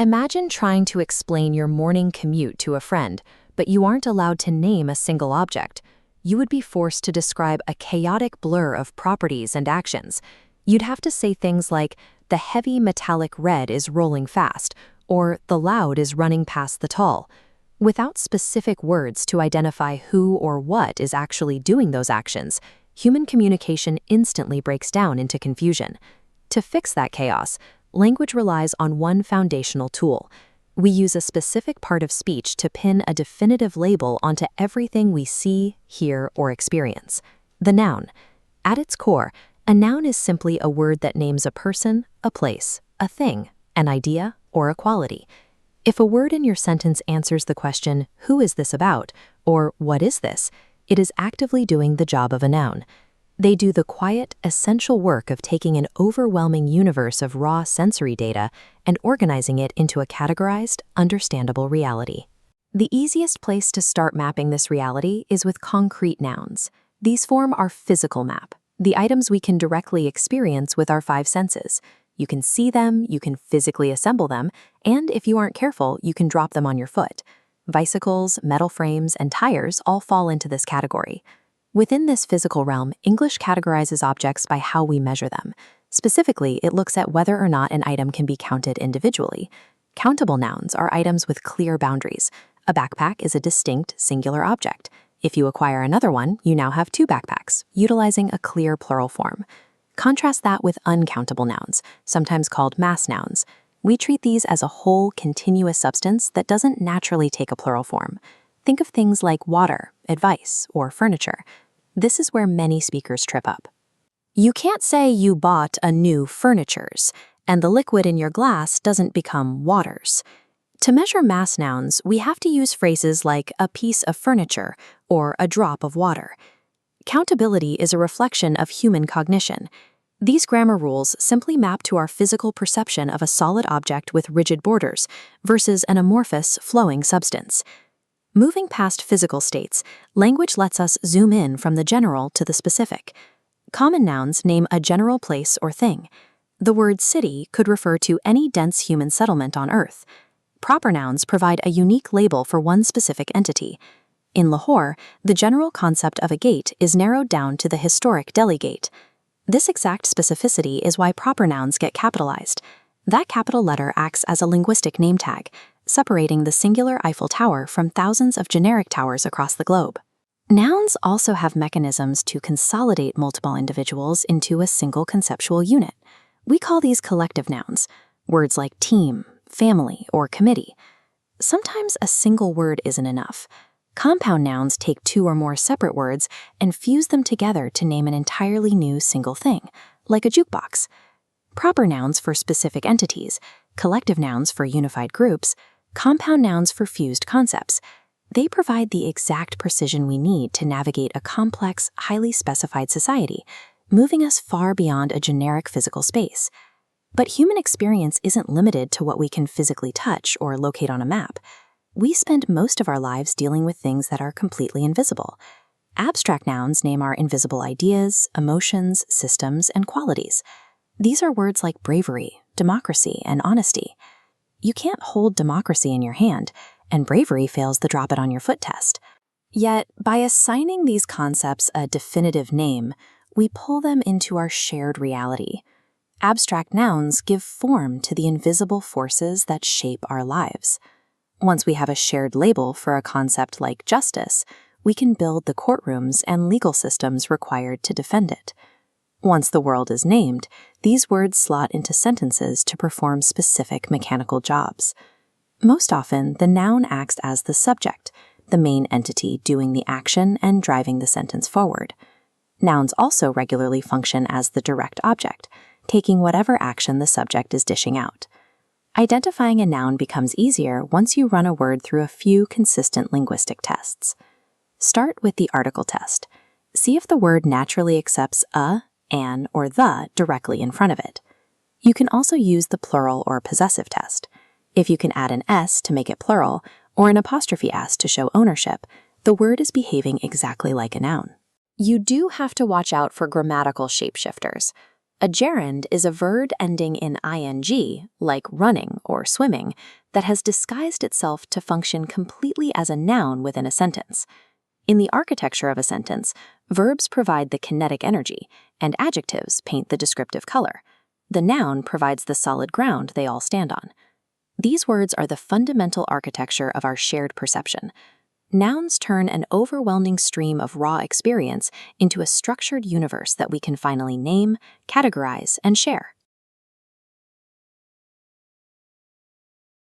Imagine trying to explain your morning commute to a friend, but you aren't allowed to name a single object. You would be forced to describe a chaotic blur of properties and actions. You'd have to say things like, the heavy metallic red is rolling fast, or the loud is running past the tall. Without specific words to identify who or what is actually doing those actions, human communication instantly breaks down into confusion. To fix that chaos, language relies on one foundational tool. We use a specific part of speech to pin a definitive label onto everything we see, hear, or experience. The noun. At its core, a noun is simply a word that names a person, a place, a thing, an idea, or a quality. If a word in your sentence answers the question, who is this about, or what is this, it is actively doing the job of a noun. They do the quiet, essential work of taking an overwhelming universe of raw sensory data and organizing it into a categorized, understandable reality. The easiest place to start mapping this reality is with concrete nouns. These form our physical map, the items we can directly experience with our five senses. You can see them, you can physically assemble them, and if you aren't careful, you can drop them on your foot. Bicycles, metal frames, and tires all fall into this category. Within this physical realm, English categorizes objects by how we measure them. Specifically, it looks at whether or not an item can be counted individually. Countable nouns are items with clear boundaries. A backpack is a distinct, singular object. If you acquire another one, you now have two backpacks, utilizing a clear plural form. Contrast that with uncountable nouns, sometimes called mass nouns. We treat these as a whole, continuous substance that doesn't naturally take a plural form. Think of things like water, advice, or furniture. This is where many speakers trip up. You can't say you bought a new furnitures, and the liquid in your glass doesn't become waters. To measure mass nouns, we have to use phrases like a piece of furniture or a drop of water. Countability is a reflection of human cognition. These grammar rules simply map to our physical perception of a solid object with rigid borders versus an amorphous, flowing substance. Moving past physical states, language lets us zoom in from the general to the specific. Common nouns name a general place or thing. The word city could refer to any dense human settlement on Earth. Proper nouns provide a unique label for one specific entity. In Lahore, the general concept of a gate is narrowed down to the historic Delhi Gate. This exact specificity is why proper nouns get capitalized. That capital letter acts as a linguistic name tag, separating the singular Eiffel Tower from thousands of generic towers across the globe. Nouns also have mechanisms to consolidate multiple individuals into a single conceptual unit. We call these collective nouns, words like team, family, or committee. Sometimes a single word isn't enough. Compound nouns take two or more separate words and fuse them together to name an entirely new single thing, like a jukebox. Proper nouns for specific entities, collective nouns for unified groups, compound nouns for fused concepts. They provide the exact precision we need to navigate a complex, highly specified society, moving us far beyond a generic physical space. But human experience isn't limited to what we can physically touch or locate on a map. We spend most of our lives dealing with things that are completely invisible. Abstract nouns name our invisible ideas, emotions, systems, and qualities. These are words like bravery, democracy, and honesty. You can't hold democracy in your hand, and bravery fails the drop it on your foot test. Yet, by assigning these concepts a definitive name, we pull them into our shared reality. Abstract nouns give form to the invisible forces that shape our lives. Once we have a shared label for a concept like justice, we can build the courtrooms and legal systems required to defend it. Once the world is named, these words slot into sentences to perform specific mechanical jobs. Most often, the noun acts as the subject, the main entity doing the action and driving the sentence forward. Nouns also regularly function as the direct object, taking whatever action the subject is dishing out. Identifying a noun becomes easier once you run a word through a few consistent linguistic tests. Start with the article test. See if the word naturally accepts a, an, or the directly in front of it. You can also use the plural or possessive test. If you can add an s to make it plural, or an apostrophe s to show ownership, the word is behaving exactly like a noun. You do have to watch out for grammatical shapeshifters. A gerund is a verb ending in ing, like running or swimming, that has disguised itself to function completely as a noun within a sentence. In the architecture of a sentence, verbs provide the kinetic energy, and adjectives paint the descriptive color. The noun provides the solid ground they all stand on. These words are the fundamental architecture of our shared perception. Nouns turn an overwhelming stream of raw experience into a structured universe that we can finally name, categorize, and share.